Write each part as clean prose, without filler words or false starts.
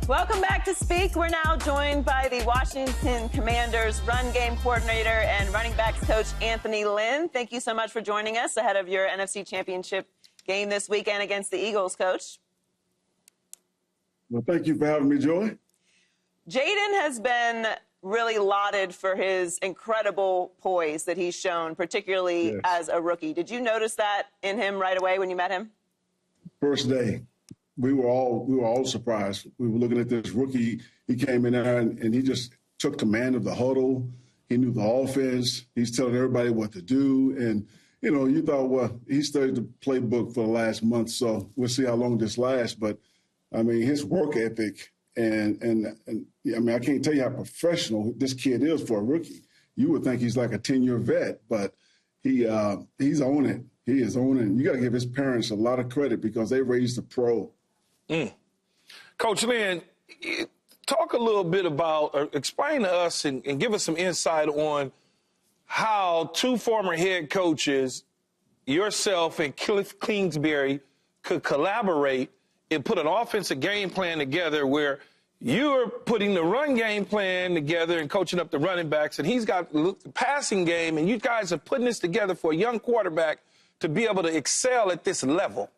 Welcome back to Speak. We're now joined by the Washington Commanders run game coordinator and running backs coach, Anthony Lynn. Thank you so much for joining us ahead of your NFC Championship game this weekend against the Eagles, Coach. Well, thank you for having me, Joy. Jayden has been really lauded for his incredible poise that he's shown, particularly as a rookie. Did you notice that in him right away when you met him? First day. We were all surprised. We were looking at this rookie. He came in there and he just took command of the huddle. He knew the offense. He's telling everybody what to do. And, you know, you thought, well, he studied the playbook for the last month, so we'll see how long this lasts. But, I mean, his work ethic and I mean, I can't tell you how professional this kid is for a rookie. You would think he's like a 10-year vet, but he's on it. He is on it. You got to give his parents a lot of credit because they raised a pro. Coach Lynn, talk a little bit about, or explain to us and give us some insight on how two former head coaches, yourself and Cliff Kingsbury, could collaborate and put an offensive game plan together where you're putting the run game plan together and coaching up the running backs, and he's got the passing game, and you guys are putting this together for a young quarterback to be able to excel at this level.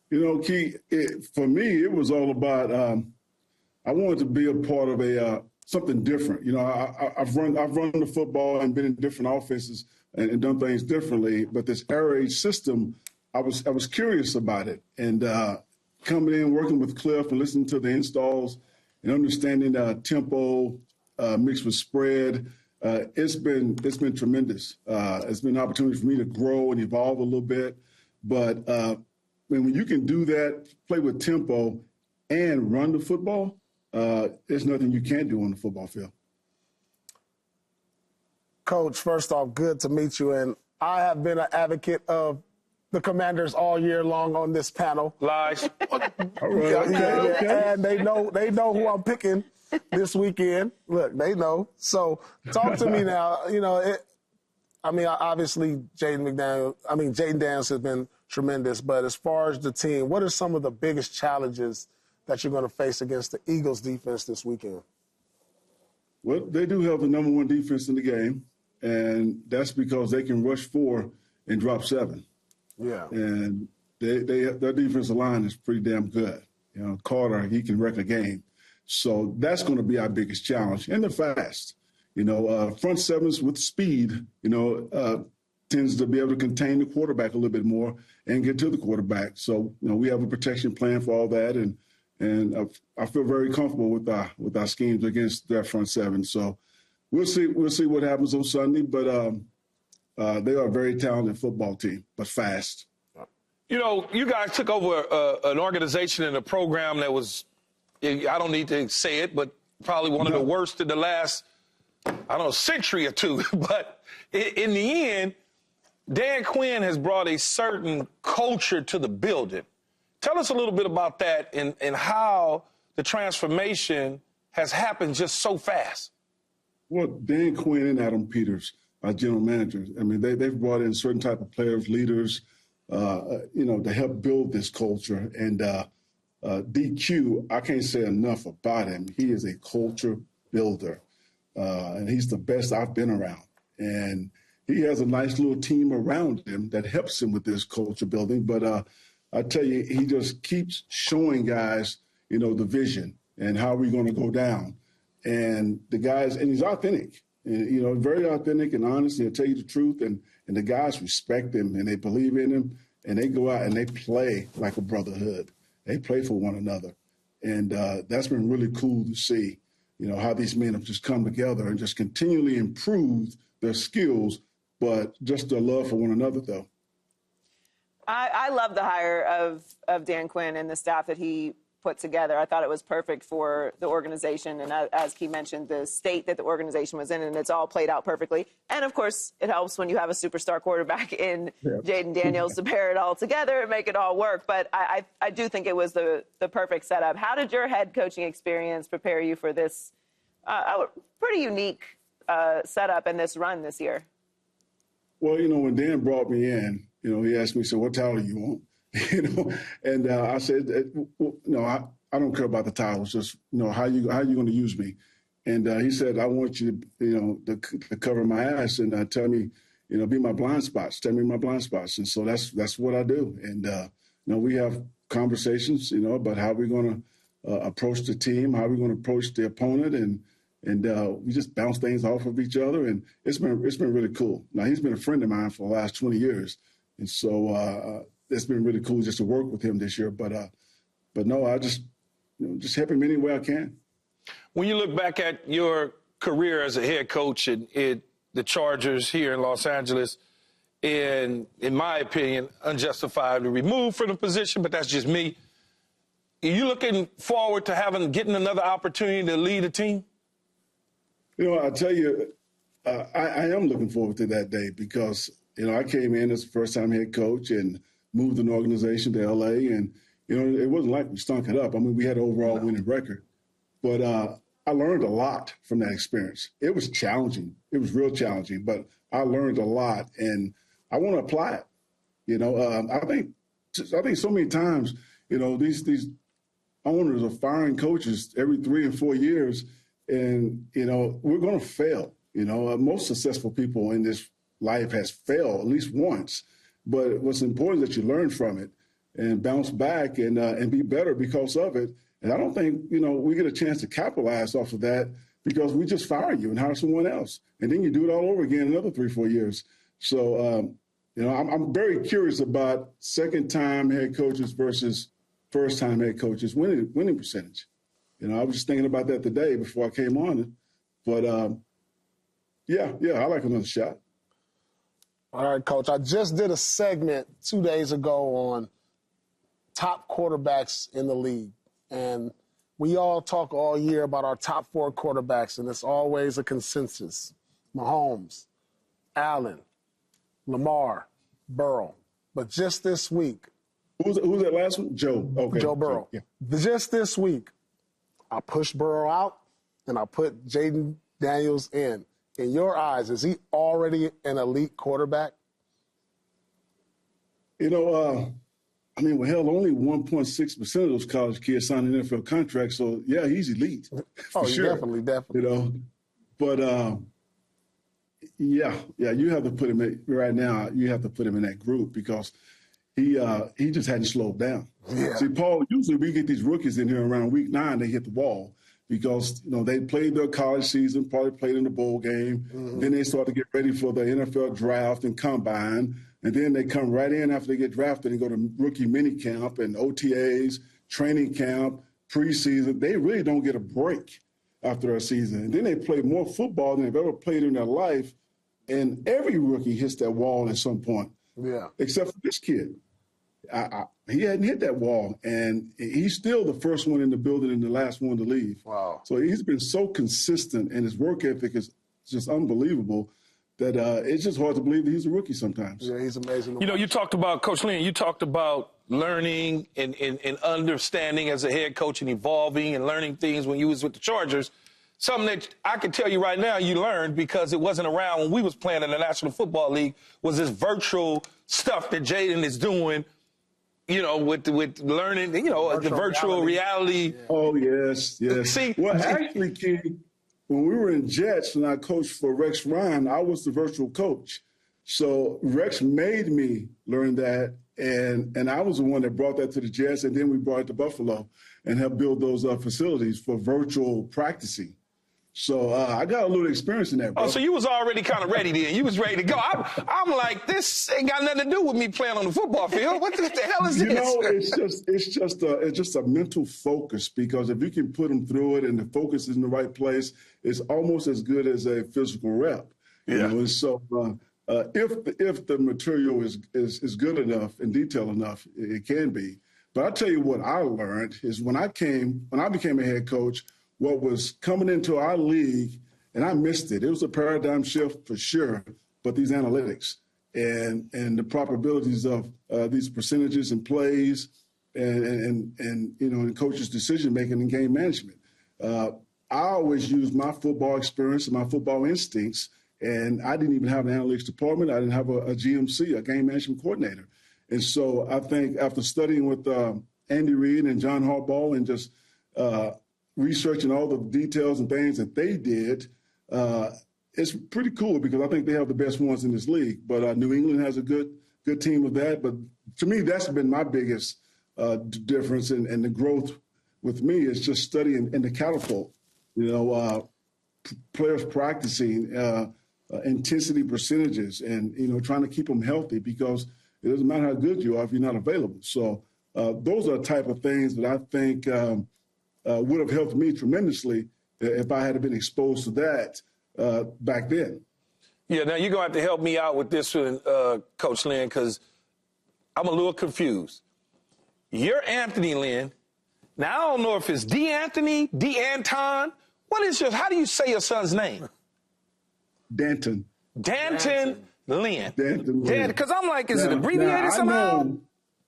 You know, Key, for me, it was all about I wanted to be a part of something different. You know, I've run the football and been in different offenses and done things differently. But this air raid system, I was curious about it. And coming in, working with Cliff and listening to the installs and understanding tempo mixed with spread, it's been tremendous. It's been an opportunity for me to grow and evolve a little bit. But when you can do that, play with tempo, and run the football, there's nothing you can't do on the football field. Coach, first off, good to meet you. And I have been an advocate of the Commanders all year long on this panel. Lies. All right, okay. And they know who I'm picking this weekend. Look, they know. So talk to me now. You know, obviously Jayden Daniels has been tremendous, but as far as the team, what are some of the biggest challenges that you're going to face against the Eagles defense this weekend? Well, they do have the number one defense in the game, and that's because they can rush 4 and drop 7. Yeah. And their defensive line is pretty damn good. You know, Carter, he can wreck a game. So that's going to be our biggest challenge. And they're fast. You know, front sevens with speed, you know, tends to be able to contain the quarterback a little bit more and get to the quarterback. So, you know, we have a protection plan for all that, and I feel very comfortable with our schemes against their front seven. So we'll see what happens on Sunday, but they are a very talented football team, but fast. You know, you guys took over an organization and a program that was, I don't need to say it, but probably one of the worst in the last, century or two. But in the end, Dan Quinn has brought a certain culture to the building. Tell us a little bit about that and how the transformation has happened just so fast. Well, Dan Quinn and Adam Peters, our general managers, I mean, they've brought in certain type of players, leaders, you know, to help build this culture. And DQ, I can't say enough about him. He is a culture builder, and he's the best I've been around. And he has a nice little team around him that helps him with this culture building. But I tell you, he just keeps showing guys, you know, the vision and how we're going to go down. And the guys, and he's authentic, and, you know, very authentic and honest. He'll tell you the truth. And the guys respect him and they believe in him. And they go out and they play like a brotherhood. They play for one another. And that's been really cool to see, you know, how these men have just come together and just continually improved their skills, but just their love for one another, though. I love the hire of Dan Quinn and the staff that he put together. I thought it was perfect for the organization. And as he mentioned, the state that the organization was in, and it's all played out perfectly. And, of course, it helps when you have a superstar quarterback in Jayden Daniels to pair it all together and make it all work. But I do think it was the perfect setup. How did your head coaching experience prepare you for this pretty unique setup and this run this year? Well, you know, when Dan brought me in, he asked me, so what title do you want? And I said, I don't care about the titles. Just how you going to use me. And he said, I want you to cover my ass and tell me, be my blind spots. Tell me my blind spots. And so that's what I do. And we have conversations, about how we're going to approach the team, how we're going to approach the opponent, and we just bounce things off of each other. And it's been really cool. Now, he's been a friend of mine for the last 20 years. And so it's been really cool just to work with him this year. But no, I just help him any way I can. When you look back at your career as a head coach at the Chargers here in Los Angeles, and in my opinion, unjustifiably removed from the position, but that's just me. Are you looking forward to getting another opportunity to lead a team? I tell you, I am looking forward to that day because, I came in as a first-time head coach and moved an organization to L.A., and, it wasn't like we stunk it up. I mean, we had an overall winning record. But I learned a lot from that experience. It was challenging. It was real challenging, but I learned a lot, and I want to apply it. I think so many times, these owners are firing coaches every 3 and 4 years, and, we're going to fail. Most successful people in this life has failed at least once. But what's important is that you learn from it and bounce back and be better because of it. And I don't think, we get a chance to capitalize off of that because we just fire you and hire someone else. And then you do it all over again another 3 or 4 years. So, I'm very curious about second-time head coaches versus first-time head coaches winning percentage. I was just thinking about that today before I came on. But, yeah, I like another shot. All right, Coach. I just did a segment 2 days ago on top quarterbacks in the league. And we all talk all year about our top 4 quarterbacks, and it's always a consensus. Mahomes, Allen, Lamar, Burrow. But just this week. Who's that last one? Joe. Okay. Joe Burrow. Yeah. Just this week, I pushed Burrow out, and I put Jayden Daniels in. In your eyes, is he already an elite quarterback? Only 1.6% of those college kids signed an NFL contract, so yeah, he's elite. Oh, sure. Definitely. But you have to put him right now. You have to put him in that group because he just hadn't slowed down. Yeah. See, Paul, usually we get these rookies in here around week 9, they hit the wall because they played their college season, probably played in the bowl game. Mm-hmm. Then they start to get ready for the NFL draft and combine. And then they come right in after they get drafted and go to rookie mini camp and OTAs, training camp, preseason. They really don't get a break after a season. And then they play more football than they've ever played in their life. And every rookie hits that wall at some point. Yeah. Except for this kid. He hadn't hit that wall. And he's still the first one in the building and the last one to leave. Wow. So he's been so consistent, and his work ethic is just unbelievable. That it's just hard to believe that he's a rookie sometimes. Yeah, he's amazing. You talked about, Coach Lynn, you talked about learning and understanding as a head coach and evolving and learning things when you was with the Chargers. Something that I can tell you right now you learned because it wasn't around when we was playing in the National Football League was this virtual stuff that Jayden is doing, with learning, the virtual reality. Yeah. Oh, yes. See, well, actually, King, when we were in Jets and I coached for Rex Ryan, I was the virtual coach. So Rex made me learn that, and I was the one that brought that to the Jets, and then we brought it to Buffalo and helped build those facilities for virtual practicing. So I got a little experience in that, bro. Oh, so you was already kind of ready then. You was ready to go. I'm like, this ain't got nothing to do with me playing on the football field. What the hell is this? It's just a mental focus because if you can put them through it and the focus is in the right place, it's almost as good as a physical rep. Yeah. And so if the material is good enough and detailed enough, it can be. But I'll tell you what I learned is when I became a head coach, what was coming into our league, and I missed it. It was a paradigm shift for sure, but these analytics and the probabilities of these percentages and plays and coaches' decision-making and game management. I always used my football experience and my football instincts, and I didn't even have an analytics department. I didn't have a GMC, a game management coordinator. And so I think after studying with Andy Reid and John Harbaugh and just researching all the details and things that they did, it's pretty cool because I think they have the best ones in this league. But New England has a good team of that. But to me, that's been my biggest difference in the growth with me is just studying in the catapult. Players practicing intensity percentages and, trying to keep them healthy because it doesn't matter how good you are if you're not available. So those are the type of things that I think would have helped me tremendously if I had been exposed to that back then. Yeah, now you're going to have to help me out with this one, Coach Lynn, because I'm a little confused. You're Anthony Lynn. Now, I don't know if it's DeAnthony, DeAnton. How do you say your son's name? Danton Lynn. Danton Lynn. Because I'm like, is it abbreviated somehow?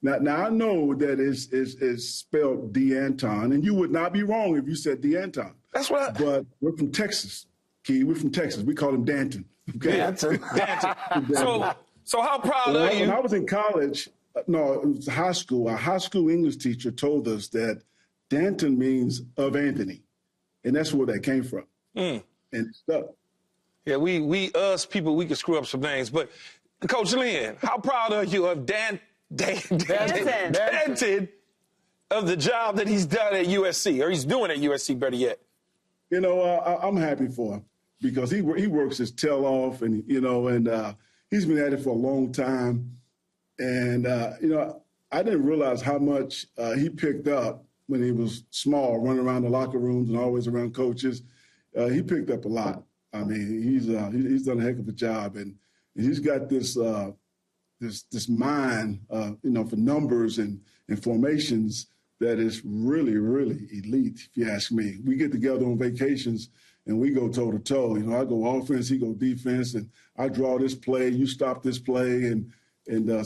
Now I know that it's spelled DeAnton, and you would not be wrong if you said DeAnton. That's what. But we're from Texas, Key. We're from Texas. We call him Danton. Okay? Danton. So how proud are you? When I was in college, no, it was high school. Our high school English teacher told us that Danton means of Anthony, and that's where that came from. And it stuck. Yeah, we people, we can screw up some names. But, Coach Lynn, how proud are you of Danton of the job that he's done at USC, or he's doing at USC, better yet? I'm happy for him because he works his tail off, and he's been at it for a long time. And, I didn't realize how much he picked up when he was small, running around the locker rooms and always around coaches. He picked up a lot. I mean, he's done a heck of a job, and he's got this mind, for numbers and formations that is really, really elite. If you ask me, we get together on vacations and we go toe to toe. I go offense, he go defense, and I draw this play, you stop this play, and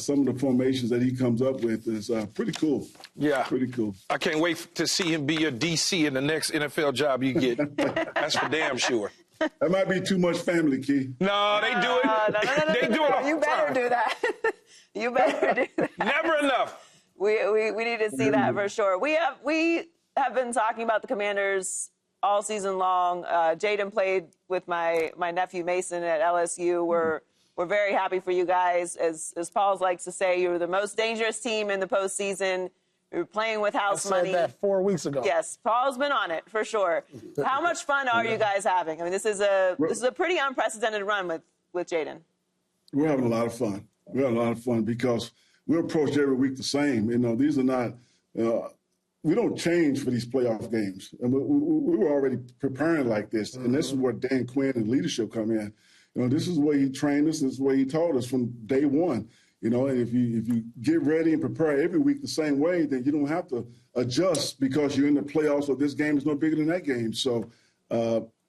some of the formations that he comes up with is pretty cool. Yeah. Pretty cool. I can't wait to see him be your DC in the next NFL job you get. That's for damn sure. That might be too much family, Key. No, they do it. No. They do it all You the better time. do that. You better do that. Never enough. We need to see that for sure. We have been talking about the Commanders all season long. Jayden played with my nephew Mason at LSU. We're very happy for you guys. As Paul likes to say, you're the most dangerous team in the postseason. You're playing with house money. I said that 4 weeks ago. Yes, Paul's been on it for sure. How much fun are you guys having? I mean, this is a pretty unprecedented run with Jayden. We're having a lot of fun. We're having a lot of fun because we approach every week the same. These are not. We don't change for these playoff games, and we were already preparing like this. And this is where Dan Quinn and leadership come in. This is the way he trained us. This is the way he taught us from day one. And if you get ready and prepare every week the same way, then you don't have to adjust because you're in the playoffs or this game is no bigger than that game. So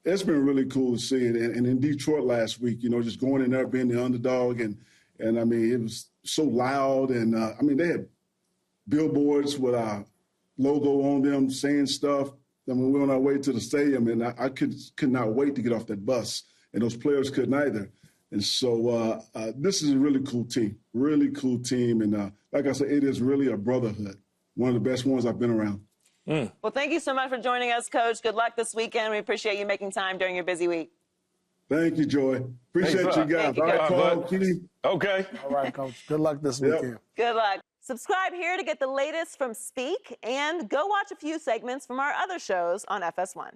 it's been really cool to see it. And in Detroit last week, just going in there, being the underdog. And I mean, it was so loud. And, they had billboards with our logo on them saying stuff. And we were on our way to the stadium, and I could not wait to get off that bus. And those players couldn't either. And so this is a really cool team. And like I said, it is really a brotherhood, one of the best ones I've been around. Well, thank you so much for joining us, Coach. Good luck this weekend. We appreciate you making time during your busy week. Thank you, Joy. Appreciate you guys. All right, Paul, Kenny. Okay. All right, Coach. Good luck this weekend. Good luck. Subscribe here to get the latest from Speak, and go watch a few segments from our other shows on FS1.